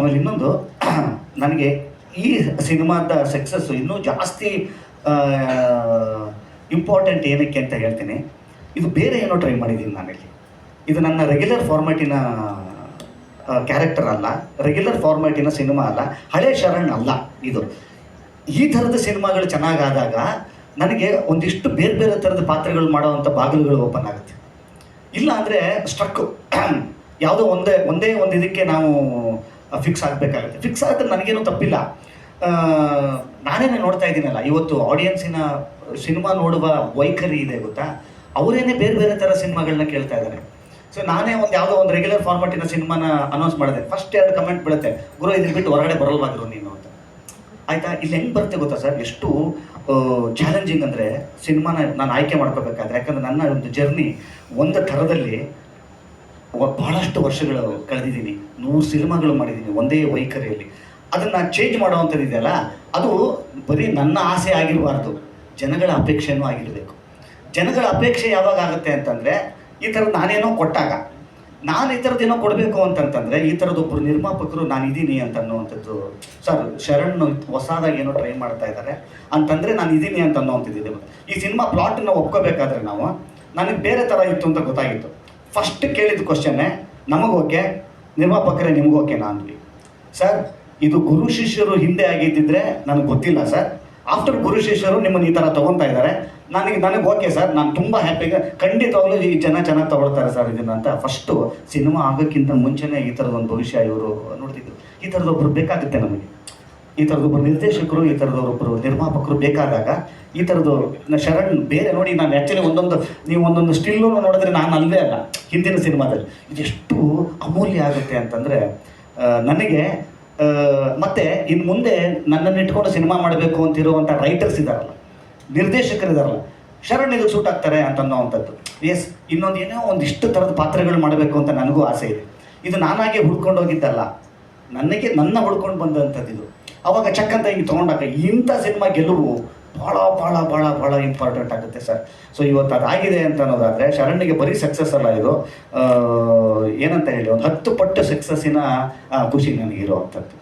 ಆಮೇಲೆ ಇನ್ನೊಂದು ನನಗೆ ಈ ಸಿನಿಮಾದ ಸಕ್ಸಸ್ಸು ಇನ್ನೂ ಜಾಸ್ತಿ ಇಂಪಾರ್ಟೆಂಟ್ ಏನಕ್ಕೆ ಅಂತ ಹೇಳ್ತೀನಿ. ಇದು ಬೇರೆ ಏನೋ ಟ್ರೈ ಮಾಡಿದ್ದೀನಿ ನಾನಿಲ್ಲಿ. ಇದು ನನ್ನ ರೆಗ್ಯುಲರ್ ಫಾರ್ಮ್ಯಾಟಿನ ಕ್ಯಾರೆಕ್ಟರ್ ಅಲ್ಲ, ರೆಗ್ಯುಲರ್ ಫಾರ್ಮ್ಯಾಟಿನ ಸಿನಿಮಾ ಅಲ್ಲ, ಹಳೆ ಶರಣ್ ಅಲ್ಲ. ಇದು ಈ ಥರದ ಸಿನಿಮಾಗಳು ಚೆನ್ನಾಗಾದಾಗ ನನಗೆ ಒಂದಿಷ್ಟು ಬೇರೆ ಬೇರೆ ಥರದ ಪಾತ್ರಗಳು ಮಾಡೋವಂಥ ಬಾಗಿಲುಗಳು ಓಪನ್ ಆಗುತ್ತೆ. ಇಲ್ಲ ಅಂದರೆ ಸ್ಟ್ರಕ್ಕು ಯಾವುದೋ ಒಂದೇ ಒಂದು ಇದಕ್ಕೆ ನಾವು ಫಿಕ್ಸ್ ಆಗಬೇಕಾಗುತ್ತೆ. ಫಿಕ್ಸ್ ಆದರೆ ನನಗೇನು ತಪ್ಪಿಲ್ಲ. ನಾನೇನೆ ನೋಡ್ತಾ ಇದ್ದೀನಲ್ಲ ಇವತ್ತು ಆಡಿಯನ್ಸಿನ ಸಿನಿಮಾ ನೋಡುವ ವೈಖರಿ ಇದೆ ಗೊತ್ತಾ, ಅವರೇನೆ ಬೇರೆ ಬೇರೆ ಥರ ಸಿನಿಮಾಗಳನ್ನ ಕೇಳ್ತಾ ಇದ್ದಾರೆ. ಸೊ ನಾನೇ ಯಾವುದೋ ಒಂದು ರೆಗ್ಯುಲರ್ ಫಾರ್ಮ್ಯಾಟಿನ ಸಿನಿಮಾನ ಅನೌನ್ಸ್ ಮಾಡಿದೆ, ಫಸ್ಟ್ 2 ಕಮೆಂಟ್ ಬೀಳುತ್ತೆ, ಗುರು ಇದನ್ನ ಬಿಟ್ಟು ಹೊರಗಡೆ ಬರಲ್ವಾಗಿರು ನೀನು ಅಂತ. ಆಯಿತಾ, ಇಲ್ಲಿ ಹೆಂಗೆ ಬರುತ್ತೆ ಗೊತ್ತಾ ಸರ್, ಎಷ್ಟು ಚಾಲೆಂಜಿಂಗ್ ಅಂದರೆ ಸಿನಿಮಾನ ನಾನು ಆಯ್ಕೆ ಮಾಡ್ಕೋಬೇಕಾದ್ರೆ. ಯಾಕಂದರೆ ನನ್ನ ಒಂದು ಜರ್ನಿ ಒಂದು ಥರದಲ್ಲಿ ಭಾಳಷ್ಟು ವರ್ಷಗಳು ಕಳೆದಿದ್ದೀನಿ, 100 ಸಿನಿಮಾಗಳು ಮಾಡಿದ್ದೀನಿ ಒಂದೇ ವೈಖರಿಯಲ್ಲಿ. ಅದನ್ನು ಚೇಂಜ್ ಮಾಡೋವಂಥದ್ದು ಇದೆಯಲ್ಲ, ಅದು ಬರೀ ನನ್ನ ಆಸೆ ಆಗಿರಬಾರ್ದು, ಜನಗಳ ಅಪೇಕ್ಷೆನೂ ಆಗಿರಬೇಕು. ಜನಗಳ ಅಪೇಕ್ಷೆ ಯಾವಾಗ ಆಗುತ್ತೆ ಅಂತಂದರೆ ಈ ಥರದ್ದು ನಾನೇನೋ ಕೊಟ್ಟಾಗ. ನಾನು ಈ ಥರದ್ದೇನೋ ಕೊಡಬೇಕು ಅಂತಂತಂದರೆ ಈ ಥರದ್ದೊಬ್ಬರು ನಿರ್ಮಾಪಕರು ನಾನಿದ್ದೀನಿ ಅಂತ ಅನ್ನೋವಂಥದ್ದು. ಸರ್ ಶರಣ್ ಹೊಸದಾಗಿ ಏನೋ ಟ್ರೈ ಮಾಡ್ತಾ ಇದ್ದಾರೆ ಅಂತಂದರೆ ನಾನು ಇದ್ದೀನಿ ಅಂತ ಅನ್ನೋವಂಥದ್ದಿದೆ. ಈ ಸಿನಿಮಾ ಪ್ಲಾಟನ್ನು ಒಪ್ಕೋಬೇಕಾದ್ರೆ ನಾವು ನನಗೆ ಬೇರೆ ಥರ ಇತ್ತು ಅಂತ ಗೊತ್ತಾಗಿತ್ತು. ಫಸ್ಟ್ ಕೇಳಿದ ಕ್ವಶನ್ನೇ ನಮಗೆ ಓಕೆ, ನಿರ್ಮಾಪಕರೇ ನಿಮ್ಗೆ ಓಕೆನಾ ಅಂದ್ವಿ. ಸರ್ ಇದು ಗುರು ಶಿಷ್ಯರು ಹಿಂದೆ ಆಗಿದ್ದಿದ್ರೆ ನನಗೆ ಗೊತ್ತಿಲ್ಲ ಸರ್, ಆಫ್ಟರ್ ಗುರು ಶಿಷ್ಯರು ನಿಮ್ಮನ್ನು ಈ ಥರ ತೊಗೊತಾ ಇದ್ದಾರೆ, ನನಗೆ ಓಕೆ ಸರ್, ನಾನು ತುಂಬ ಹ್ಯಾಪಿಗೆ ಖಂಡಿತವಾಗ್ಲೂ ಈ ಚೆನ್ನಾಗಿ ತೊಗೊಳ್ತಾರೆ ಸರ್ ಇದನ್ನು ಅಂತ. ಫಸ್ಟು ಸಿನಿಮಾ ಆಗೋಕ್ಕಿಂತ ಮುಂಚೆನೇ ಈ ಥರದೊಂದು ಭವಿಷ್ಯ ಇವರು ನೋಡ್ತಿದ್ರು. ಈ ಥರದೊಬ್ಬರು ಬೇಕಾಗುತ್ತೆ ನಮಗೆ, ಈ ಥರದೊಬ್ಬರು ನಿರ್ದೇಶಕರು, ಈ ಥರದೊಬ್ಬರು ನಿರ್ಮಾಪಕರು ಬೇಕಾದಾಗ ಈ ಥರದ್ದು ಶರಣ್ ಬೇರೆ ನೋಡಿ. ನಾನು ಆ್ಯಕ್ಚುಲಿ ನೀವು ಒಂದೊಂದು ಸ್ಟಿಲ್ಲು ನೋಡಿದ್ರೆ ನಾನು ಅಲ್ವೇ ಅಲ್ಲ ಹಿಂದಿನ ಸಿನಿಮಾದಲ್ಲಿ. ಇದೆಷ್ಟು ಅಮೂಲ್ಯ ಆಗುತ್ತೆ ಅಂತಂದರೆ ನನಗೆ. ಮತ್ತು ಇನ್ನು ಮುಂದೆ ನನ್ನನ್ನು ಇಟ್ಕೊಂಡು ಸಿನಿಮಾ ಮಾಡಬೇಕು ಅಂತಿರುವಂಥ ರೈಟರ್ಸ್ ಇದ್ದಾರಲ್ಲ, ನಿರ್ದೇಶಕರಿದ್ದಾರಲ್ಲ, ಶರಣ್ ಇದಕ್ಕೆ ಸೂಟ್ ಆಗ್ತಾರೆ ಅಂತ ಅನ್ನೋವಂಥದ್ದು. ಎಸ್, ಇನ್ನೊಂದು ಏನೋ ಒಂದಿಷ್ಟು ಥರದ ಪಾತ್ರಗಳು ಮಾಡಬೇಕು ಅಂತ ನನಗೂ ಆಸೆ ಇದೆ. ಇದು ನಾನಾಗೆ ಹುಡ್ಕೊಂಡು ಹೋಗಿದ್ದಲ್ಲ, ನನ್ನ ಹುಡ್ಕೊಂಡು ಬಂದಂಥದ್ದು ಇದು. ಅವಾಗ ಚಕ್ಕಂತ ಹಿಂಗೆ ತೊಗೊಂಡಾಗ ಇಂಥ ಸಿನಿಮಾ ಗೆಲುವು ಭಾಳ ಭಾಳ ಭಾಳ ಭಾಳ ಇಂಪಾರ್ಟೆಂಟ್ ಆಗುತ್ತೆ ಸರ್. ಸೊ ಇವತ್ತು ಅದಾಗಿದೆ ಅಂತ ಅನ್ನೋದಾದರೆ ಶರಣ್ಣಿಗೆ ಬರೀ ಸಕ್ಸಸ್ ಅಲ್ಲ, ಇದು ಏನಂತ ಹೇಳಿ ಒಂದು 10 ಪಟ್ಟು ಸಕ್ಸಸ್ಸಿನ ಖುಷಿ ನನಗಿರುವಂಥದ್ದು.